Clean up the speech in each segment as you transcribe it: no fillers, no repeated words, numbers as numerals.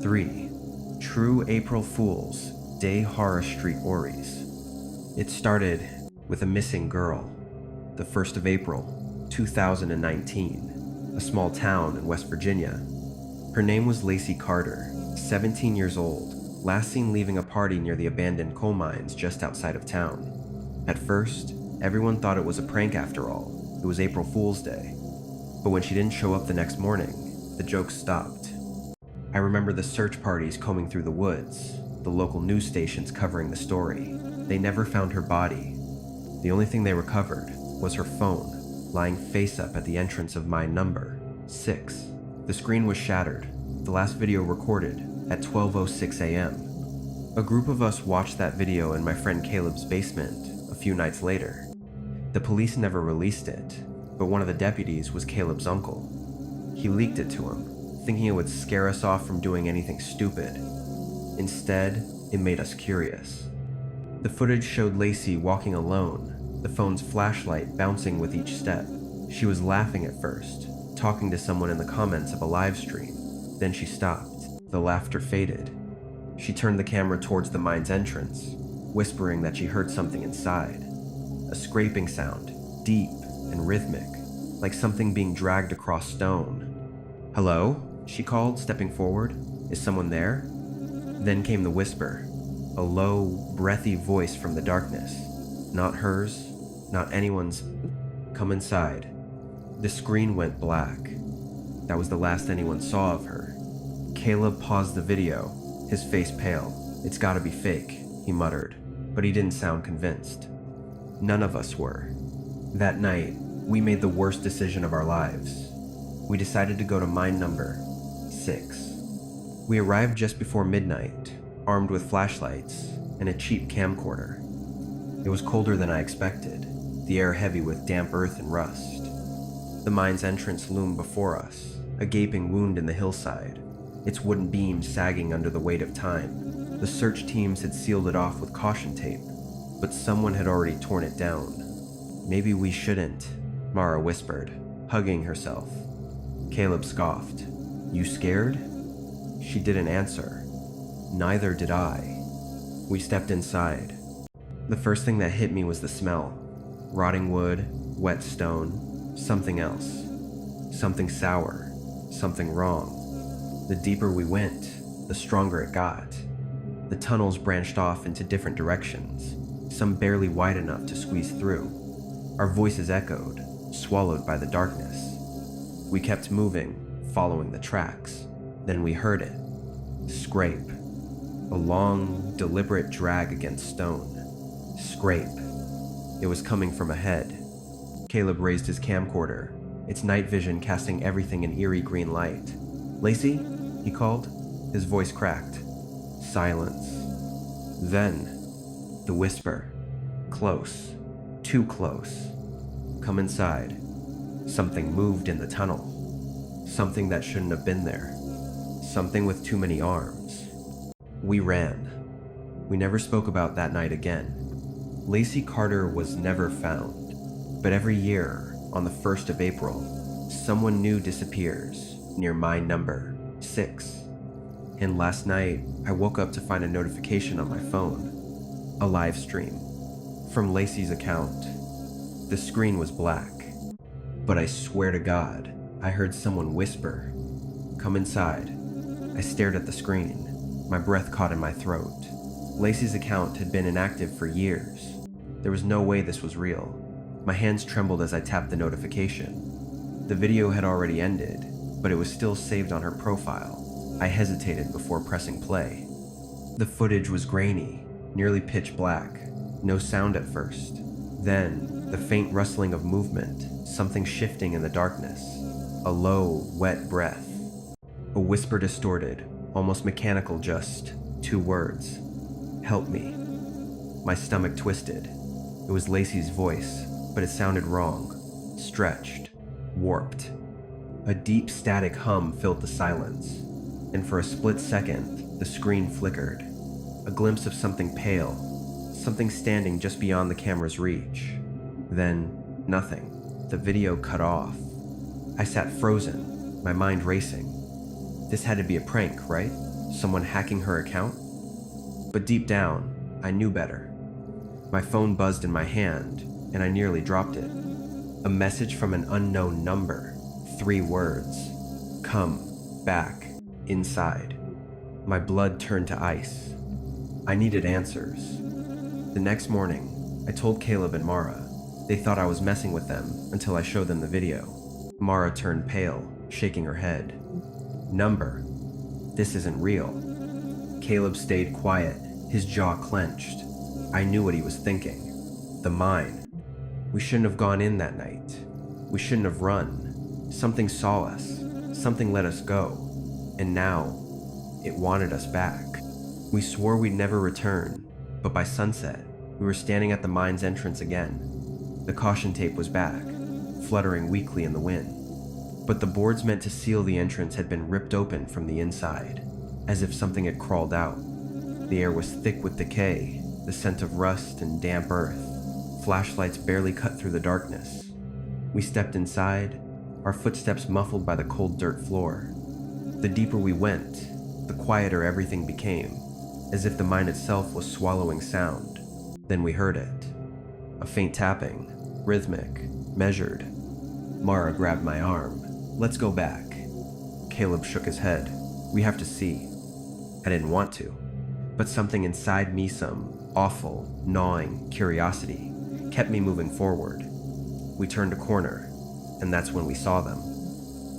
3. True April Fools Day Horror Street Worries. It started with a missing girl. The 1st of April, 2019, a small town in West Virginia. Her name was Lacy Carter, 17 years old, last seen leaving a party near the abandoned coal mines just outside of town. At first, everyone thought it was a prank after all. It was April Fool's Day. But when she didn't show up the next morning, the joke stopped. I remember the search parties combing through the woods, the local news stations covering the story. They never found her body. The only thing they recovered was her phone, lying face up at the entrance of mine number 6. The screen was shattered, the last video recorded at 12:06 a.m. A group of us watched that video in my friend Caleb's basement a few nights later. The police never released it, but one of the deputies was Caleb's uncle. He leaked it to him, thinking it would scare us off from doing anything stupid. Instead, it made us curious. The footage showed Lacy walking alone, the phone's flashlight bouncing with each step. She was laughing at first, talking to someone in the comments of a live stream. Then she stopped. The laughter faded. She turned the camera towards the mine's entrance, whispering that she heard something inside. A scraping sound, deep and rhythmic, like something being dragged across stone. "Hello?" she called, stepping forward. "Is someone there?" Then came the whisper, a low, breathy voice from the darkness. Not hers, not anyone's. "Come inside." The screen went black. That was the last anyone saw of her. Caleb paused the video, his face pale. "It's gotta be fake," he muttered, but he didn't sound convinced. None of us were. That night, we made the worst decision of our lives. We decided to go to mine number 6. We arrived just before midnight, armed with flashlights and a cheap camcorder. It was colder than I expected, the air heavy with damp earth and rust. The mine's entrance loomed before us, a gaping wound in the hillside, its wooden beams sagging under the weight of time. The search teams had sealed it off with caution tape, but someone had already torn it down. "Maybe we shouldn't," Mara whispered, hugging herself. Caleb scoffed. "You scared?" She didn't answer. Neither did I. We stepped inside. The first thing that hit me was the smell. Rotting wood, wet stone, something else. Something sour, something wrong. The deeper we went, the stronger it got. The tunnels branched off into different directions, some barely wide enough to squeeze through. Our voices echoed, swallowed by the darkness. We kept moving, following the tracks. Then we heard it. Scrape. A long, deliberate drag against stone. Scrape. It was coming from ahead. Caleb raised his camcorder, its night vision casting everything in eerie green light. "Lacy?" he called. His voice cracked. Silence. Then, the whisper. Close. Too close. "Come inside." Something moved in the tunnel. Something that shouldn't have been there. Something with too many arms. We ran. We never spoke about that night again. Lacy Carter was never found, but every year, on the 1st of April, someone new disappears near mine number 6. And last night, I woke up to find a notification on my phone. A live stream. From Lacy's account. The screen was black. But I swear to God, I heard someone whisper, "Come inside." I stared at the screen, my breath caught in my throat. Lacy's account had been inactive for years. There was no way this was real. My hands trembled as I tapped the notification. The video had already ended, but it was still saved on her profile. I hesitated before pressing play. The footage was grainy, nearly pitch black. No sound at first. Then, the faint rustling of movement, something shifting in the darkness. A low, wet breath. A whisper distorted, almost mechanical, just 2 words. "Help me." My stomach twisted. It was Lacy's voice, but it sounded wrong. Stretched. Warped. A deep static hum filled the silence, and for a split second, the screen flickered. A glimpse of something pale, something standing just beyond the camera's reach. Then, nothing. The video cut off. I sat frozen, my mind racing. This had to be a prank, right? Someone hacking her account? But deep down, I knew better. My phone buzzed in my hand, and I nearly dropped it. A message from an unknown number. 3 words. Come back inside. My blood turned to ice. I needed answers. The next morning, I told Caleb and Mara. They thought I was messing with them until I showed them the video. Mara turned pale, shaking her head. Number. This isn't real. Caleb stayed quiet, his jaw clenched. I knew what he was thinking. The mine. We shouldn't have gone in that night. We shouldn't have run. Something saw us. Something let us go. And now, it wanted us back. We swore we'd never return, but by sunset, we were standing at the mine's entrance again. The caution tape was back, fluttering weakly in the wind. But the boards meant to seal the entrance had been ripped open from the inside, as if something had crawled out. The air was thick with decay, the scent of rust and damp earth. Flashlights barely cut through the darkness. We stepped inside, our footsteps muffled by the cold dirt floor. The deeper we went, the quieter everything became, as if the mine itself was swallowing sound. Then we heard it. A faint tapping, rhythmic, measured. Mara grabbed my arm. Let's go back. Caleb shook his head. We have to see. I didn't want to, but something inside me, some awful, gnawing curiosity, kept me moving forward. We turned a corner, and that's when we saw them.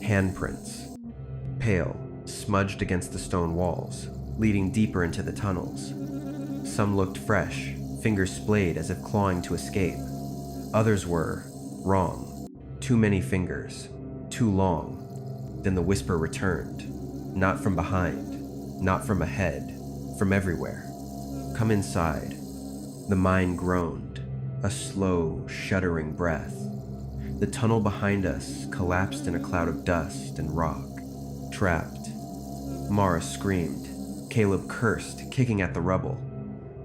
Handprints. Pale, smudged against the stone walls, leading deeper into the tunnels. Some looked fresh, fingers splayed as if clawing to escape. Others were wrong. Too many fingers, too long. Then the whisper returned. Not from behind, not from ahead, from everywhere. Come inside. The mine groaned, a slow, shuddering breath. The tunnel behind us collapsed in a cloud of dust and rock. Trapped. Mara screamed. Caleb cursed, kicking at the rubble.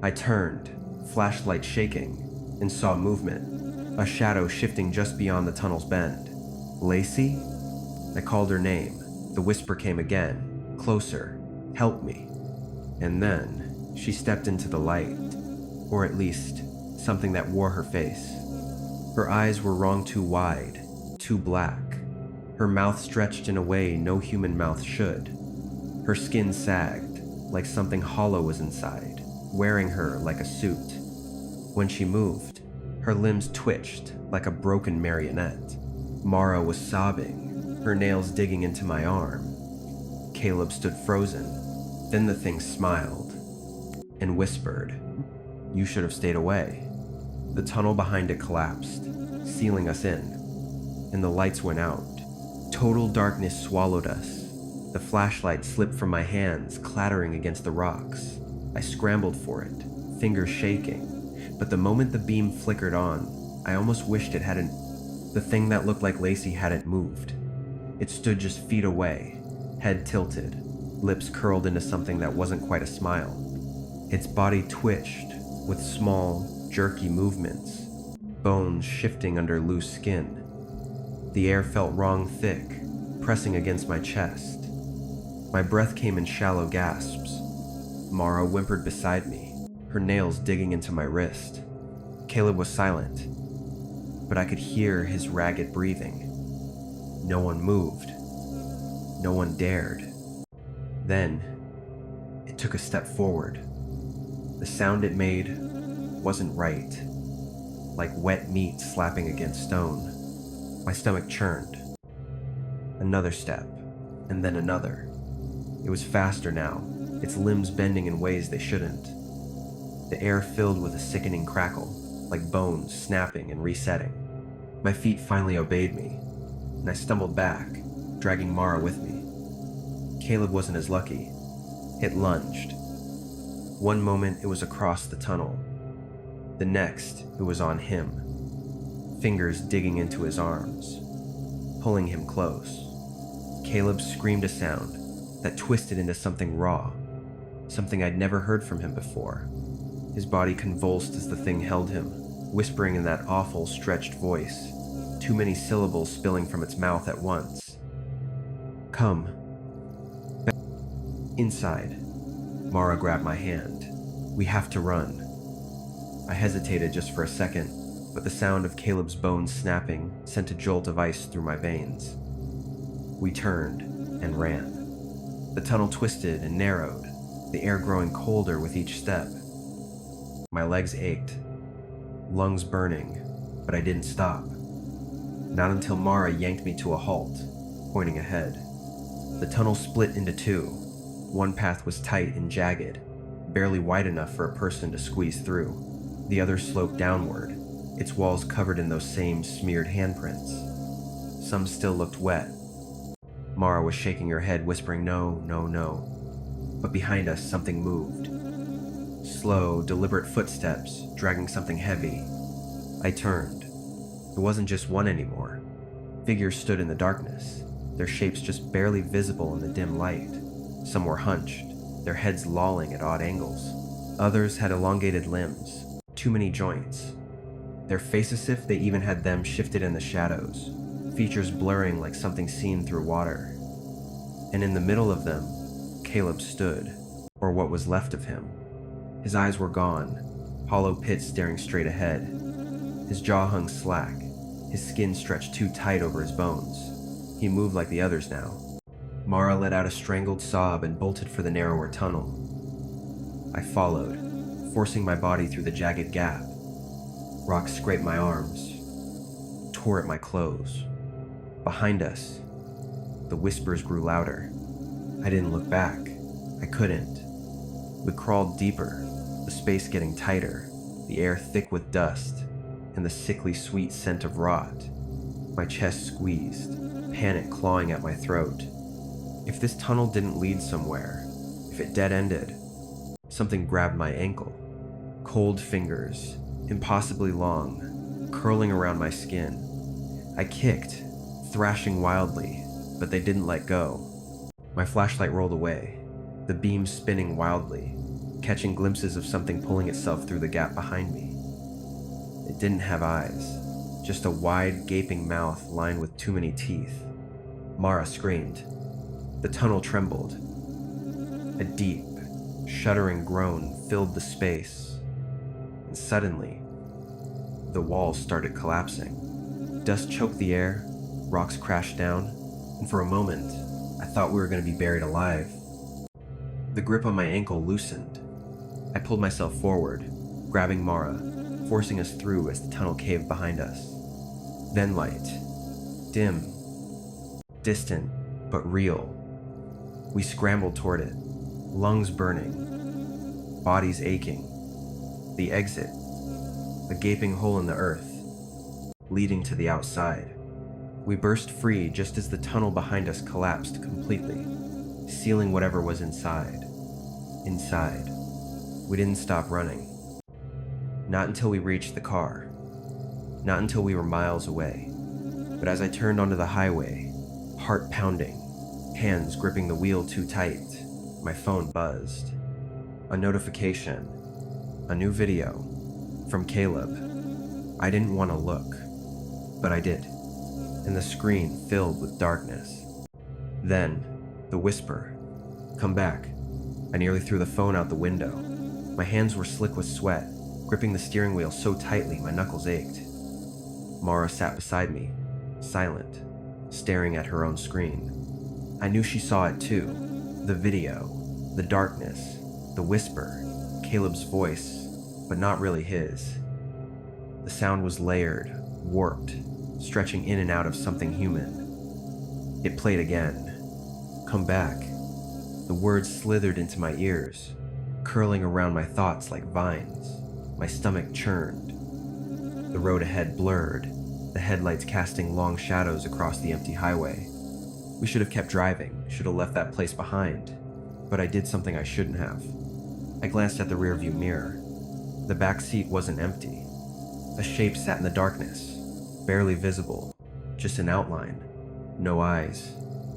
I turned, flashlight shaking, and saw movement, a shadow shifting just beyond the tunnel's bend. Lacy? I called her name. The whisper came again, closer. Help me. And then, she stepped into the light, or at least, something that wore her face. Her eyes were wrong too wide, too black. Her mouth stretched in a way no human mouth should. Her skin sagged, like something hollow was inside, wearing her like a suit. When she moved, her limbs twitched like a broken marionette. Mara was sobbing, her nails digging into my arm. Caleb stood frozen. Then the thing smiled and whispered, "You should have stayed away." The tunnel behind it collapsed, sealing us in, and the lights went out. Total darkness swallowed us. The flashlight slipped from my hands, clattering against the rocks. I scrambled for it, fingers shaking, but the moment the beam flickered on, I almost wished it hadn't. The thing that looked like Lacy hadn't moved. It stood just feet away, head tilted, lips curled into something that wasn't quite a smile. Its body twitched with small, jerky movements, bones shifting under loose skin. The air felt wrong thick, pressing against my chest. My breath came in shallow gasps. Mara whimpered beside me, her nails digging into my wrist. Caleb was silent, but I could hear his ragged breathing. No one moved. No one dared. Then, it took a step forward. The sound it made wasn't right, like wet meat slapping against stone. My stomach churned. Another step, and then another. It was faster now, its limbs bending in ways they shouldn't. The air filled with a sickening crackle, like bones snapping and resetting. My feet finally obeyed me, and I stumbled back, dragging Mara with me. Caleb wasn't as lucky. It lunged. One moment it was across the tunnel. The next it was on him, fingers digging into his arms, pulling him close. Caleb screamed a sound that twisted into something raw, something I'd never heard from him before. His body convulsed as the thing held him, whispering in that awful, stretched voice, too many syllables spilling from its mouth at once. Come. Inside, Mara grabbed my hand. "We have to run." I hesitated just for a second, but the sound of Caleb's bones snapping sent a jolt of ice through my veins. We turned and ran. The tunnel twisted and narrowed, the air growing colder with each step. My legs ached, lungs burning, but I didn't stop. Not until Mara yanked me to a halt, pointing ahead. The tunnel split into two. One path was tight and jagged, barely wide enough for a person to squeeze through. The other sloped downward, its walls covered in those same smeared handprints. Some still looked wet. Mara was shaking her head, whispering no, no, no. But behind us, something moved. Slow, deliberate footsteps, dragging something heavy. I turned. It wasn't just one anymore. Figures stood in the darkness, their shapes just barely visible in the dim light. Some were hunched, their heads lolling at odd angles. Others had elongated limbs, too many joints. Their faces as if they even had them shifted in the shadows, features blurring like something seen through water. And in the middle of them, Caleb stood, or what was left of him. His eyes were gone, hollow pits staring straight ahead. His jaw hung slack, his skin stretched too tight over his bones. He moved like the others now. Mara let out a strangled sob and bolted for the narrower tunnel. I followed, forcing my body through the jagged gap. Rocks scraped my arms, tore at my clothes. Behind us, the whispers grew louder. I didn't look back. I couldn't. We crawled deeper, the space getting tighter, the air thick with dust, and the sickly sweet scent of rot. My chest squeezed, panic clawing at my throat. If this tunnel didn't lead somewhere, if it dead-ended, something grabbed my ankle. Cold fingers, impossibly long, curling around my skin. I kicked, thrashing wildly, but they didn't let go. My flashlight rolled away, the beam spinning wildly, catching glimpses of something pulling itself through the gap behind me. It didn't have eyes, just a wide, gaping mouth lined with too many teeth. Mara screamed. The tunnel trembled. A deep, shuddering groan filled the space, and suddenly, the walls started collapsing. Dust choked the air, rocks crashed down, and for a moment, I thought we were going to be buried alive. The grip on my ankle loosened. I pulled myself forward, grabbing Mara, forcing us through as the tunnel caved behind us. Then light. Dim. Distant, but real. We scrambled toward it, lungs burning, bodies aching. The exit. A gaping hole in the earth, leading to the outside. We burst free just as the tunnel behind us collapsed completely, sealing whatever was inside. Inside. We didn't stop running. Not until we reached the car. Not until we were miles away. But as I turned onto the highway, heart pounding, hands gripping the wheel too tight, my phone buzzed. A notification. A new video. From Caleb. I didn't want to look, but I did. And the screen filled with darkness. Then, the whisper. Come back. I nearly threw the phone out the window. My hands were slick with sweat, gripping the steering wheel so tightly my knuckles ached. Mara sat beside me, silent, staring at her own screen. I knew she saw it too. The video, the darkness, the whisper, Caleb's voice, but not really his. The sound was layered, warped, stretching in and out of something human. It played again. Come back. The words slithered into my ears, curling around my thoughts like vines. My stomach churned. The road ahead blurred, the headlights casting long shadows across the empty highway. We should have kept driving, should have left that place behind. But I did something I shouldn't have. I glanced at the rearview mirror. The back seat wasn't empty. A shape sat in the darkness, barely visible, just an outline. No eyes,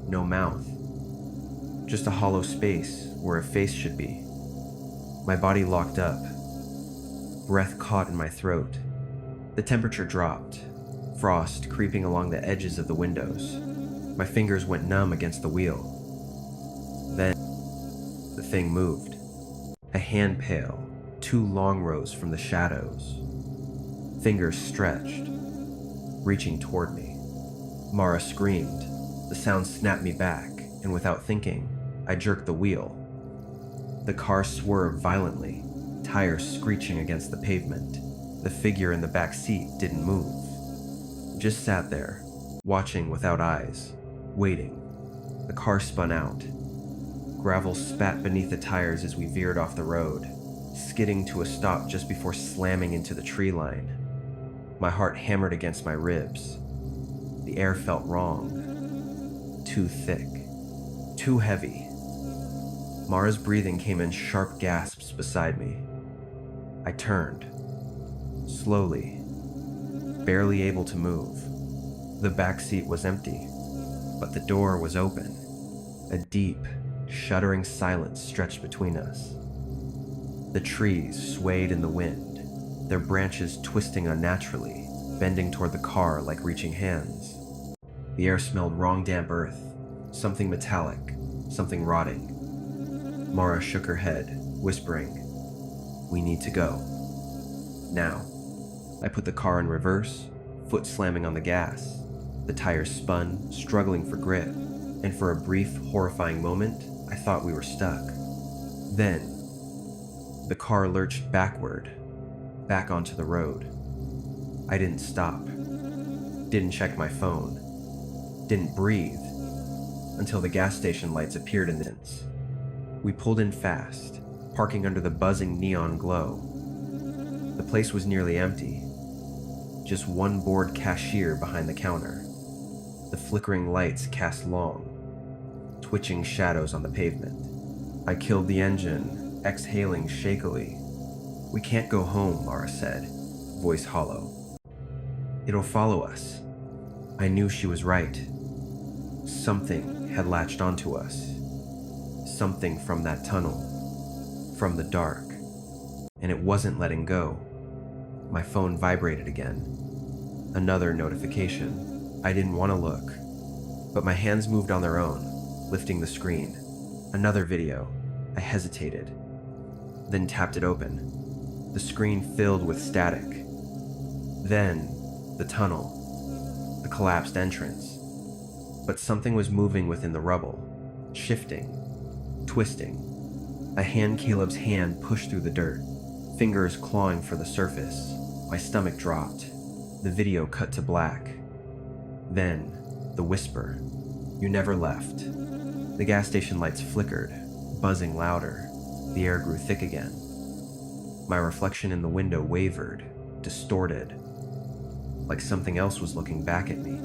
no mouth. Just a hollow space where a face should be. My body locked up. Breath caught in my throat. The temperature dropped, frost creeping along the edges of the windows. My fingers went numb against the wheel. Then, The thing moved. A hand pail, 2 long rows from the shadows. Fingers stretched, reaching toward me. Mara screamed. The sound snapped me back, and without thinking, I jerked the wheel. The car swerved violently, tires screeching against the pavement. The figure in the back seat didn't move. Just sat there, watching without eyes, waiting. The car spun out. Gravel spat beneath the tires as we veered off the road, skidding to a stop just before slamming into the tree line. My heart hammered against my ribs. The air felt wrong. Too thick. Too heavy. Mara's breathing came in sharp gasps beside me. I turned. Slowly. Barely able to move. The back seat was empty, but the door was open. A deep, shuddering silence stretched between us. The trees swayed in the wind, their branches twisting unnaturally, bending toward the car like reaching hands. The air smelled wrong damp earth, something metallic, something rotting. Mara shook her head, whispering, "We need to go. Now." I put the car in reverse, foot slamming on the gas. The tires spun, struggling for grip, and for a brief, horrifying moment, I thought we were stuck. Then, the car lurched backward, back onto the road. I didn't stop, didn't check my phone, didn't breathe, until the gas station lights appeared in the distance. We pulled in fast, parking under the buzzing neon glow. The place was nearly empty, just one bored cashier behind the counter. The flickering lights cast long, twitching shadows on the pavement. I killed the engine, exhaling shakily. "We can't go home," Mara said, voice hollow. "It'll follow us." I knew she was right. Something had latched onto us. Something from that tunnel, from the dark, and it wasn't letting go. My phone vibrated again. Another notification. I didn't want to look, but my hands moved on their own, lifting the screen. Another video. I hesitated, then tapped it open. The screen filled with static. Then, the tunnel, the collapsed entrance. But something was moving within the rubble, shifting, twisting. A hand Caleb's hand pushed through the dirt, fingers clawing for the surface. My stomach dropped. The video cut to black. Then, the whisper. "You never left." The gas station lights flickered, buzzing louder. The air grew thick again. My reflection in the window wavered, distorted, like something else was looking back at me.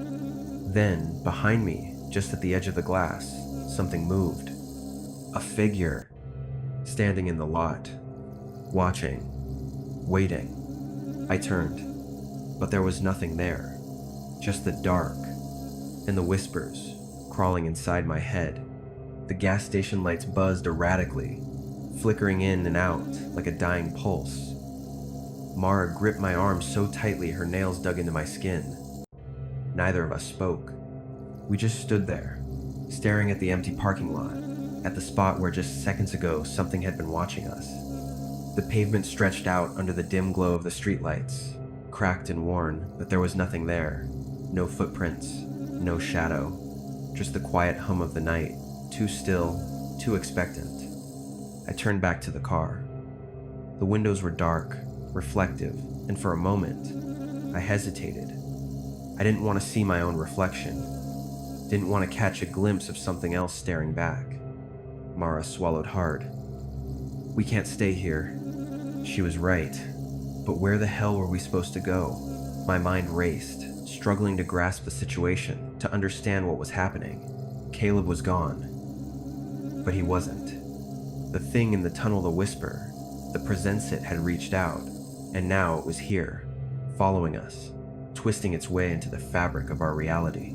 Then, behind me, just at the edge of the glass, something moved. A figure, standing in the lot, watching, waiting. I turned, but there was nothing there, just the dark, and the whispers crawling inside my head. The gas station lights buzzed erratically, flickering in and out like a dying pulse. Mara gripped my arm so tightly her nails dug into my skin. Neither of us spoke. We just stood there, staring at the empty parking lot, at the spot where just seconds ago something had been watching us. The pavement stretched out under the dim glow of the streetlights, cracked and worn, but there was nothing there. No footprints, no shadow, just the quiet hum of the night, too still, too expectant. I turned back to the car. The windows were dark, reflective, and for a moment, I hesitated. I didn't want to see my own reflection. Didn't want to catch a glimpse of something else staring back. Mara swallowed hard. "We can't stay here." She was right. But where the hell were we supposed to go? My mind raced, struggling to grasp the situation, to understand what was happening. Caleb was gone. But he wasn't. The thing in the tunnel, the whisper, the presence it had reached out, and now it was here, following us, twisting its way into the fabric of our reality.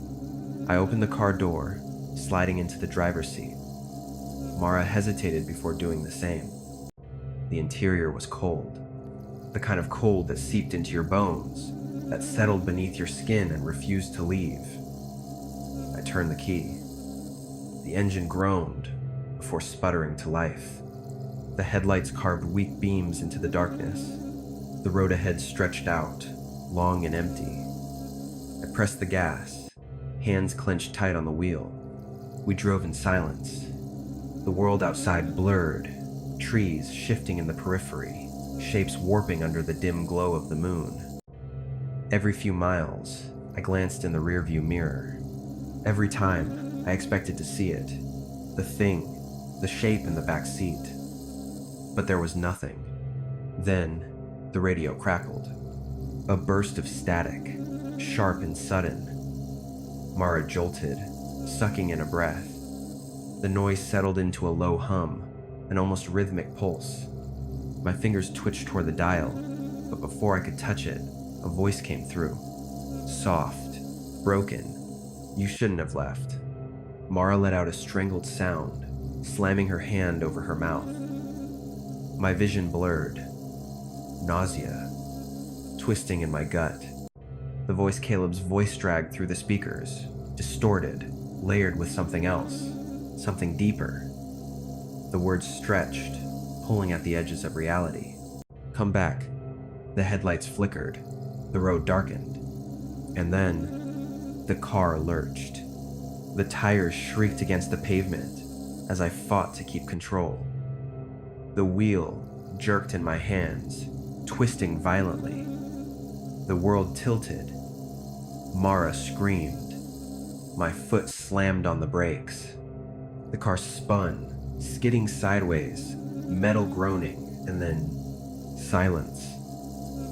I opened the car door, sliding into the driver's seat. Mara hesitated before doing the same. The interior was cold. The kind of cold that seeped into your bones, that settled beneath your skin and refused to leave. I turned the key. The engine groaned. A before sputtering to life. The headlights carved weak beams into the darkness. The road ahead stretched out, long and empty. I pressed the gas, hands clenched tight on the wheel. We drove in silence. The world outside blurred, trees shifting in the periphery, shapes warping under the dim glow of the moon. Every few miles, I glanced in the rearview mirror. Every time, I expected to see it. The thing, the shape in the back seat. But there was nothing. Then, the radio crackled. A burst of static, sharp and sudden. Mara jolted, sucking in a breath. The noise settled into a low hum, an almost rhythmic pulse. My fingers twitched toward the dial, but before I could touch it, a voice came through. Soft, broken. "You shouldn't have left." Mara let out a strangled sound, slamming her hand over her mouth. My vision blurred. Nausea, twisting in my gut. The voice Caleb's voice dragged through the speakers, distorted, layered with something else, something deeper. The words stretched, pulling at the edges of reality. "Come back." The headlights flickered, the road darkened, and then the car lurched. The tires shrieked against the pavement as I fought to keep control. The wheel jerked in my hands, twisting violently. The world tilted. Mara screamed. My foot slammed on the brakes. The car spun, skidding sideways, metal groaning, and then silence.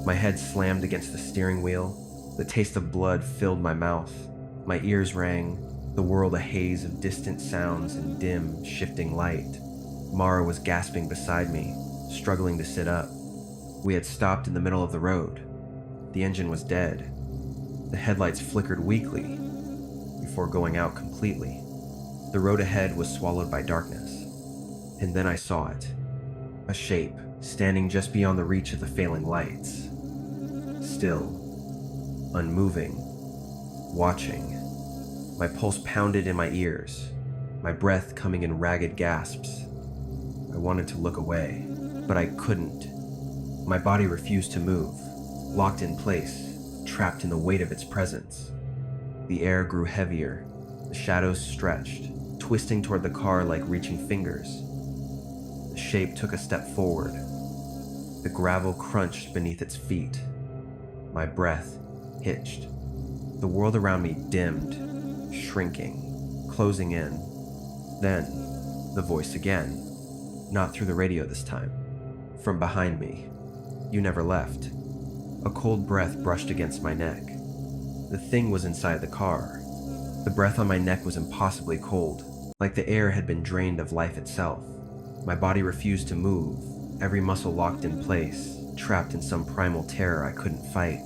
My head slammed against the steering wheel. The taste of blood filled my mouth. My ears rang, the world a haze of distant sounds and dim, shifting light. Mara was gasping beside me, struggling to sit up. We had stopped in the middle of the road. The engine was dead. The headlights flickered weakly before going out completely. The road ahead was swallowed by darkness. And then I saw it. A shape standing just beyond the reach of the failing lights. Still, unmoving, watching. My pulse pounded in my ears, my breath coming in ragged gasps. I wanted to look away, but I couldn't. My body refused to move, locked in place, trapped in the weight of its presence. The air grew heavier, the shadows stretched, twisting toward the car like reaching fingers. The shape took a step forward. The gravel crunched beneath its feet. My breath hitched. The world around me dimmed, shrinking, closing in. Then, the voice again. Not through the radio this time. From behind me. "You never left." A cold breath brushed against my neck. The thing was inside the car. The breath on my neck was impossibly cold, like the air had been drained of life itself. My body refused to move, every muscle locked in place, trapped in some primal terror I couldn't fight.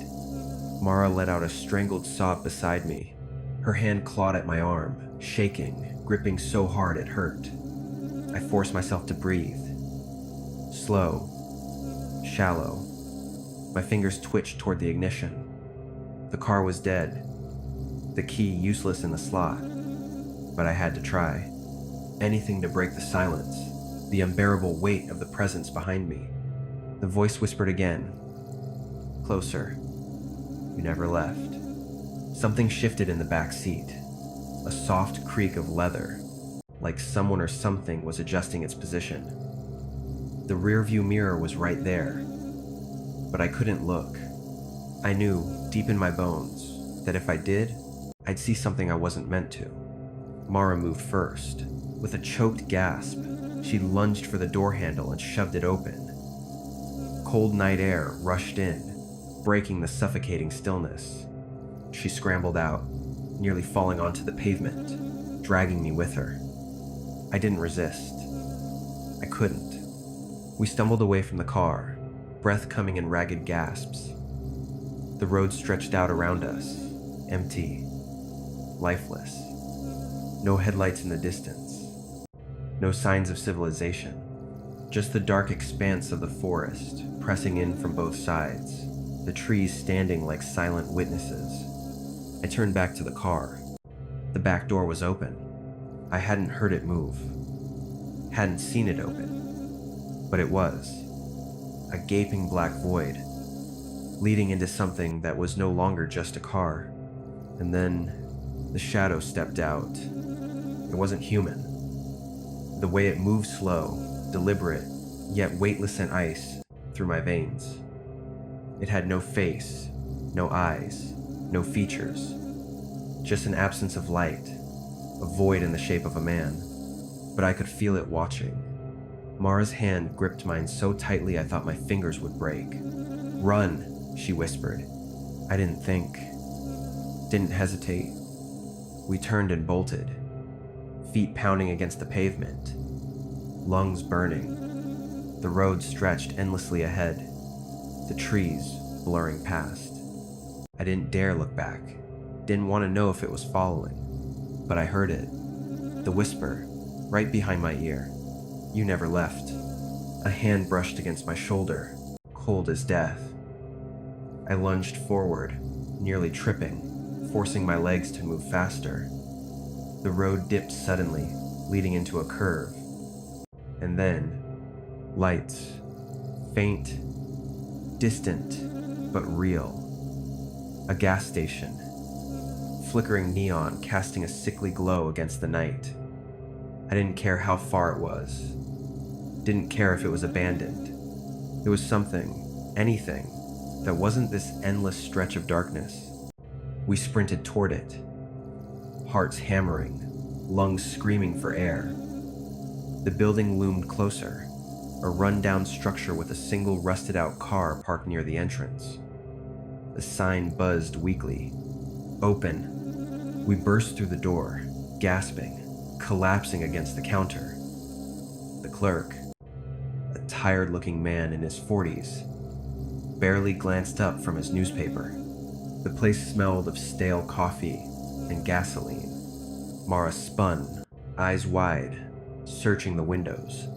Mara let out a strangled sob beside me. Her hand clawed at my arm, shaking, gripping so hard it hurt. I forced myself to breathe. Slow, shallow. My fingers twitched toward the ignition. The car was dead, the key useless in the slot, but I had to try. Anything to break the silence, the unbearable weight of the presence behind me. The voice whispered again. "Closer. You never left." Something shifted in the back seat, a soft creak of leather, like someone or something was adjusting its position. The rearview mirror was right there, but I couldn't look. I knew, deep in my bones, that if I did, I'd see something I wasn't meant to. Mara moved first. With a choked gasp, she lunged for the door handle and shoved it open. Cold night air rushed in, breaking the suffocating stillness. She scrambled out, nearly falling onto the pavement, dragging me with her. I didn't resist. I couldn't. We stumbled away from the car, breath coming in ragged gasps. The road stretched out around us, empty, lifeless. No headlights in the distance. No signs of civilization. Just the dark expanse of the forest, pressing in from both sides, the trees standing like silent witnesses. I turned back to the car. The back door was open. I hadn't heard it move. Hadn't seen it open, but it was. A gaping black void, leading into something that was no longer just a car. And then the shadow stepped out. It wasn't human. The way it moved slow, deliberate, yet weightless and ice through my veins. It had no face, no eyes, no features. Just an absence of light, a void in the shape of a man. But I could feel it watching. Mara's hand gripped mine so tightly I thought my fingers would break. "Run," she whispered. I didn't think. Didn't hesitate. We turned and bolted, feet pounding against the pavement, lungs burning. The road stretched endlessly ahead, the trees blurring past. I didn't dare look back, didn't want to know if it was following, but I heard it. The whisper, right behind my ear. "You never left." A hand brushed against my shoulder, cold as death. I lunged forward, nearly tripping, forcing my legs to move faster. The road dipped suddenly, leading into a curve. And then, lights. Faint, distant, but real. A gas station. Flickering neon casting a sickly glow against the night. I didn't care how far it was. Didn't care if it was abandoned. It was something, anything, that wasn't this endless stretch of darkness. We sprinted toward it, hearts hammering, lungs screaming for air. The building loomed closer, a run-down structure with a single rusted-out car parked near the entrance. The sign buzzed weakly. "Open." We burst through the door, gasping, collapsing against the counter. The clerk, a tired-looking man in his 40s, barely glanced up from his newspaper. The place smelled of stale coffee and gasoline. Mara spun, eyes wide, searching the windows.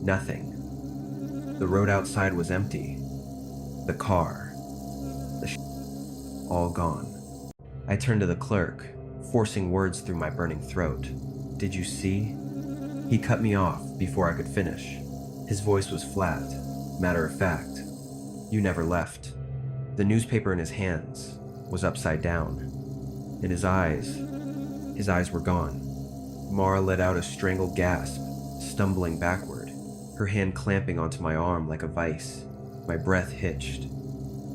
Nothing. The road outside was empty. The car, all gone. I turned to the clerk, forcing words through my burning throat. "Did you see?" He cut me off before I could finish. His voice was flat, matter of fact. "You never left." The newspaper in his hands was upside down. And his eyes were gone. Mara let out a strangled gasp, stumbling backward, her hand clamping onto my arm like a vice. My breath hitched.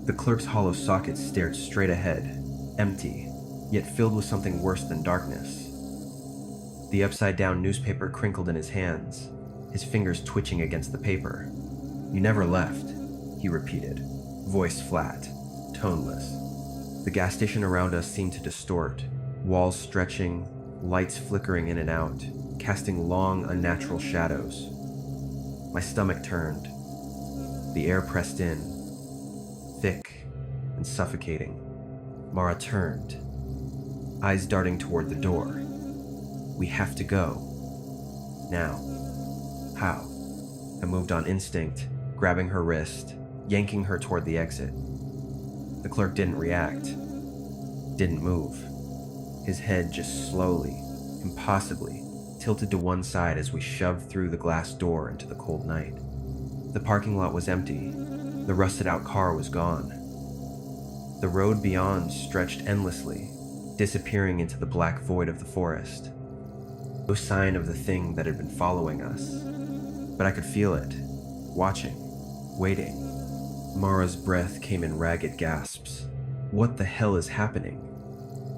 The clerk's hollow socket stared straight ahead, empty, yet filled with something worse than darkness. The upside-down newspaper crinkled in his hands, his fingers twitching against the paper. "You never left," he repeated, voice flat, toneless. The gas station around us seemed to distort, walls stretching, lights flickering in and out, casting long, unnatural shadows. My stomach turned. The air pressed in, thick and suffocating. Mara turned, eyes darting toward the door. "We have to go. Now." "How?" I moved on instinct, grabbing her wrist, yanking her toward the exit. The clerk didn't react, didn't move. His head just slowly, impossibly, tilted to one side as we shoved through the glass door into the cold night. The parking lot was empty. The rusted-out car was gone. The road beyond stretched endlessly, disappearing into the black void of the forest. No sign of the thing that had been following us. But I could feel it, watching, waiting. Mara's breath came in ragged gasps. What the hell is happening?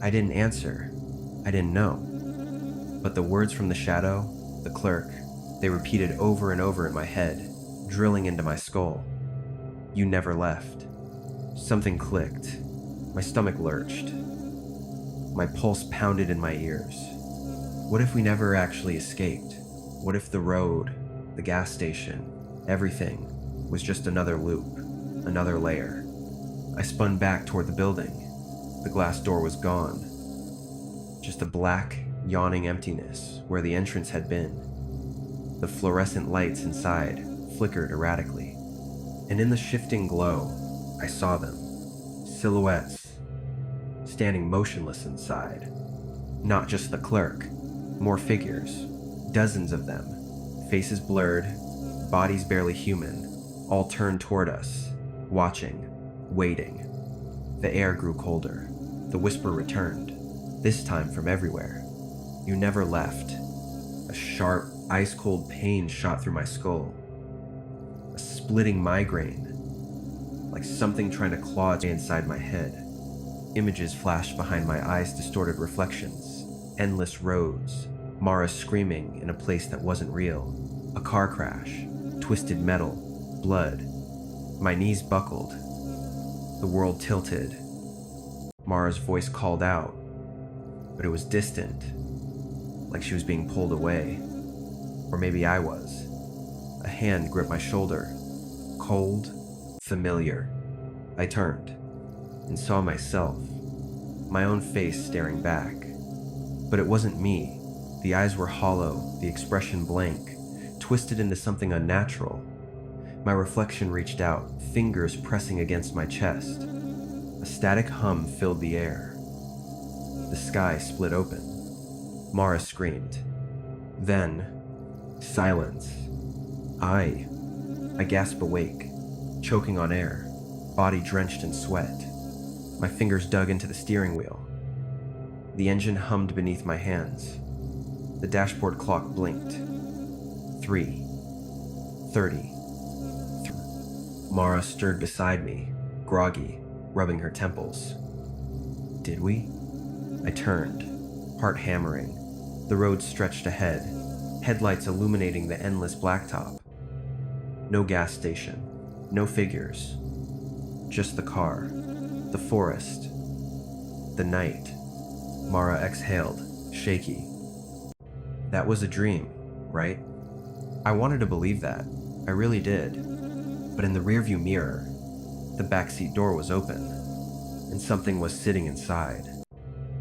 I didn't answer. I didn't know. But the words from the shadow, the clerk, they repeated over and over in my head, drilling into my skull. "You never left." Something clicked. My stomach lurched. My pulse pounded in my ears. What if we never actually escaped? What if the road, the gas station, everything was just another loop, another layer? I spun back toward the building. The glass door was gone. Just a black, yawning emptiness where the entrance had been. The fluorescent lights inside flickered erratically. And in the shifting glow, I saw them. Silhouettes, standing motionless inside. Not just the clerk, more figures, dozens of them, Faces blurred, bodies barely human, all turned toward us, watching, waiting. The air grew colder. The whisper returned, this time from everywhere. You never left. A sharp, ice-cold pain shot through my skull. A splitting migraine, like something trying to claw inside my head. Images flashed behind my eyes, distorted reflections. Endless roads, Mara screaming in a place that wasn't real. A car crash, twisted metal, blood. My knees buckled. The world tilted. Mara's voice called out, but it was distant, like she was being pulled away. Or maybe I was. A hand gripped my shoulder, cold, familiar. I turned and saw myself, my own face staring back. But it wasn't me. The eyes were hollow, the expression blank, twisted into something unnatural. My reflection reached out, fingers pressing against my chest. A static hum filled the air. The sky split open. Mara screamed. Then, silence. I gasped awake, choking on air, body drenched in sweat. My fingers dug into the steering wheel. The engine hummed beneath my hands. The dashboard clock blinked. 3:30. Mara stirred beside me, groggy, rubbing her temples. Did we? I turned, heart hammering. The road stretched ahead, headlights illuminating the endless blacktop. No gas station, no figures. Just the car, the forest, the night. Mara exhaled, shaky. That was a dream, right? I wanted to believe that. I really did. But in the rearview mirror, the backseat door was open, and something was sitting inside.